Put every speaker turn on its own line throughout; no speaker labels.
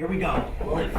Here we go. One.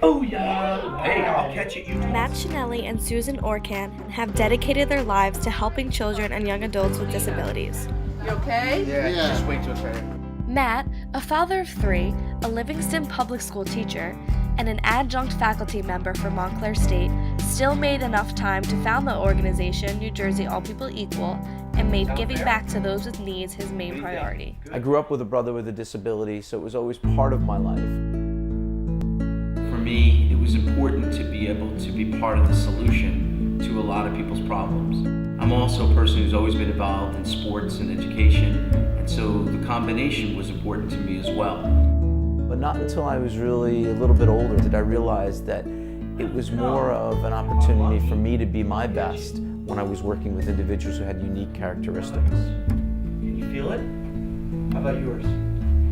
Oh yeah. Hey, I'll catch it. You.
Matt Chinelli and Susan Orcan have dedicated their lives to helping children and young adults with disabilities.
You okay?
Yeah, just wait till it's ready.
Matt, a father of 3, a Livingston public school teacher, and an adjunct faculty member for Montclair State, still made enough time to found the organization New Jersey All People Equal and made giving back to those with needs his main priority.
I grew up with a brother with a disability, so it was always part of my life.
For me, it was important to be able to be part of the solution to a lot of people's problems. I'm also a person who's always been involved in sports and education, and so the combination was important to me as well.
But not until I was really a little bit older did I realize that it was more of an opportunity for me to be my best when I was working with individuals who had unique characteristics.
Can you feel it? How about yours?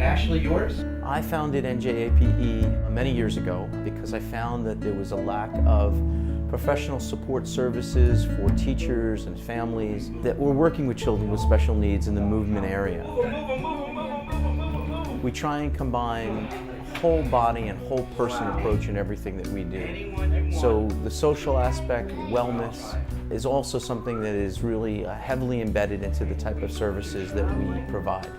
Ashley, yours?
I founded NJAPE many years ago because I found that there was a lack of professional support services for teachers and families that were working with children with special needs in the movement area. We try and combine whole body and whole person approach in everything that we do. So the social aspect, wellness, is also something that is really heavily embedded into the type of services that we provide.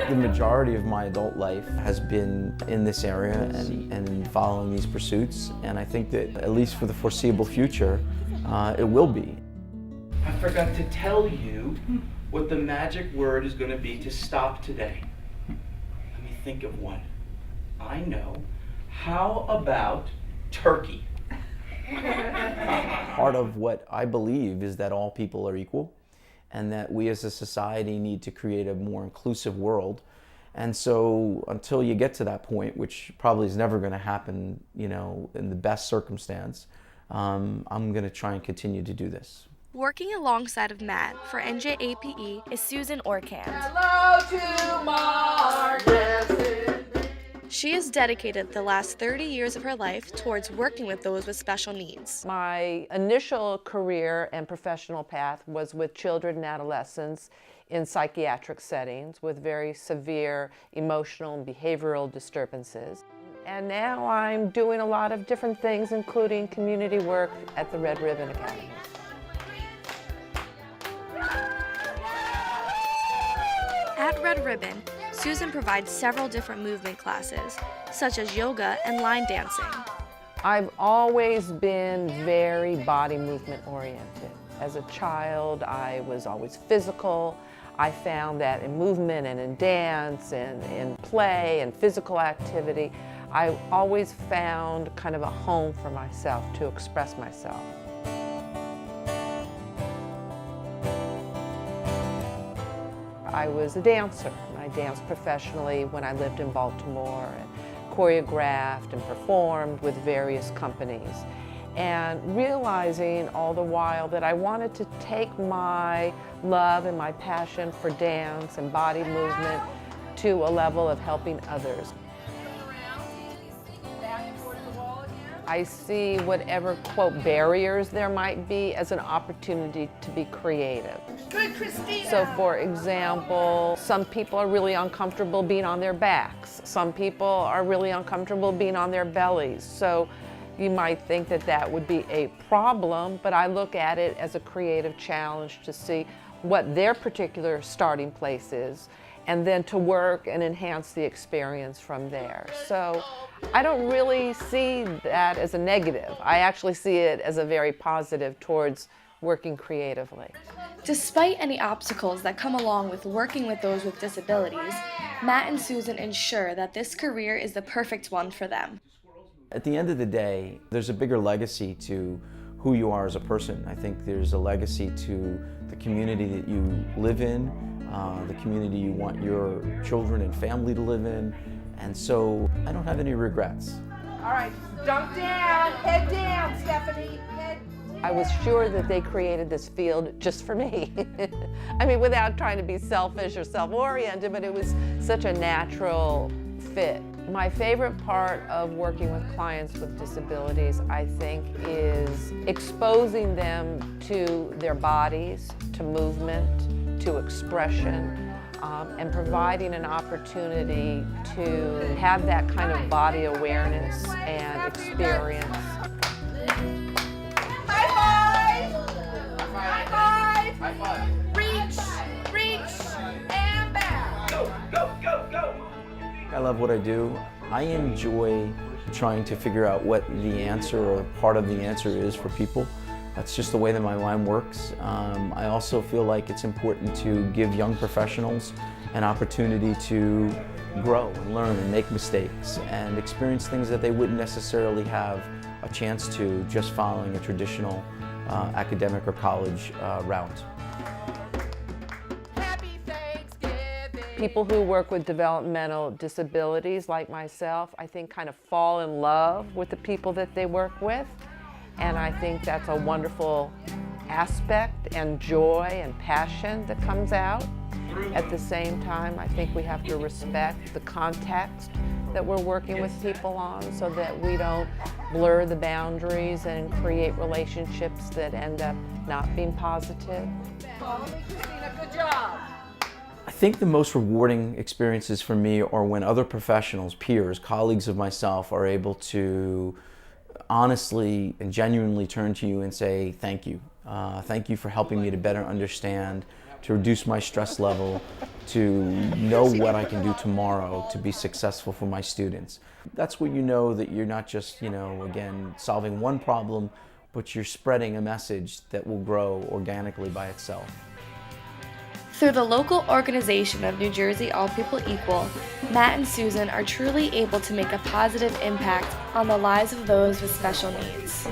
The majority of my adult life has been in this area and following these pursuits, and I think that at least for the foreseeable future, it will be.
I forgot to tell you what the magic word is going to be to stop today. Let me think of one. I know. How about turkey?
Part of what I believe is that all people are equal and that we as a society need to create a more inclusive world. And so until you get to that point, which probably is never going to happen, you know, in the best circumstance, I'm going to try and continue to do this.
Working alongside of Matt for NJAPE is Susan Orcan.
Hello to Margaret.
She has dedicated the last 30 years of her life towards working with those with special needs.
My initial career and professional path was with children and adolescents in psychiatric settings with very severe emotional and behavioral disturbances. And now I'm doing a lot of different things, including community work at the Red Ribbon Academy.
At Red Ribbon, Susan provides several different movement classes, such as yoga and line dancing.
I've always been very body movement oriented. As a child, I was always physical. I found that in movement and in dance and in play and physical activity, I always found kind of a home for myself to express myself. I was a dancer, and I danced professionally when I lived in Baltimore and choreographed and performed with various companies. And realizing all the while that I wanted to take my love and my passion for dance and body movement to a level of helping others. I see whatever, quote, barriers there might be as an opportunity to be creative.
Good, Christina.
So for example, some people are really uncomfortable being on their backs. Some people are really uncomfortable being on their bellies. So you might think that that would be a problem, but I look at it as a creative challenge to see what their particular starting place is, and then to work and enhance the experience from there. So I don't really see that as a negative. I actually see it as a very positive towards working creatively.
Despite any obstacles that come along with working with those with disabilities, Matt and Susan ensure that this career is the perfect one for them.
At the end of the day, there's a bigger legacy to who you are as a person. I think there's a legacy to the community that you live in, the community you want your children and family to live in, and so I don't have any regrets.
All right, dunk down, head down, Stephanie, head down.
I was sure that they created this field just for me. I mean, without trying to be selfish or self-oriented, but it was such a natural fit. My favorite part of working with clients with disabilities, I think, is exposing them to their bodies, to movement, to expression. and providing an opportunity to have that kind of body awareness and experience.
High five! High five!
High five.
Reach, and back.
I love what I do. I enjoy trying to figure out what the answer or part of the answer is for people. That's just the way that my mind works. I also feel like it's important to give young professionals an opportunity to grow and learn and make mistakes and experience things that they wouldn't necessarily have a chance to just following a traditional academic or college route.
Happy Thanksgiving.
People who work with developmental disabilities like myself, I think kind of fall in love with the people that they work with. And I think that's a wonderful aspect and joy and passion that comes out. At the same time, I think we have to respect the context that we're working with people on so that we don't blur the boundaries and create relationships that end up not being positive.
Christina, good job.
I think the most rewarding experiences for me are when other professionals, peers, colleagues of myself are able to honestly and genuinely turn to you and say thank you. Thank you for helping me to better understand, to reduce my stress level, to know what I can do tomorrow to be successful for my students. That's when you know that you're not just, again, solving one problem, but you're spreading a message that will grow organically by itself.
Through the local organization of New Jersey All People Equal, Matt and Susan are truly able to make a positive impact on the lives of those with special needs.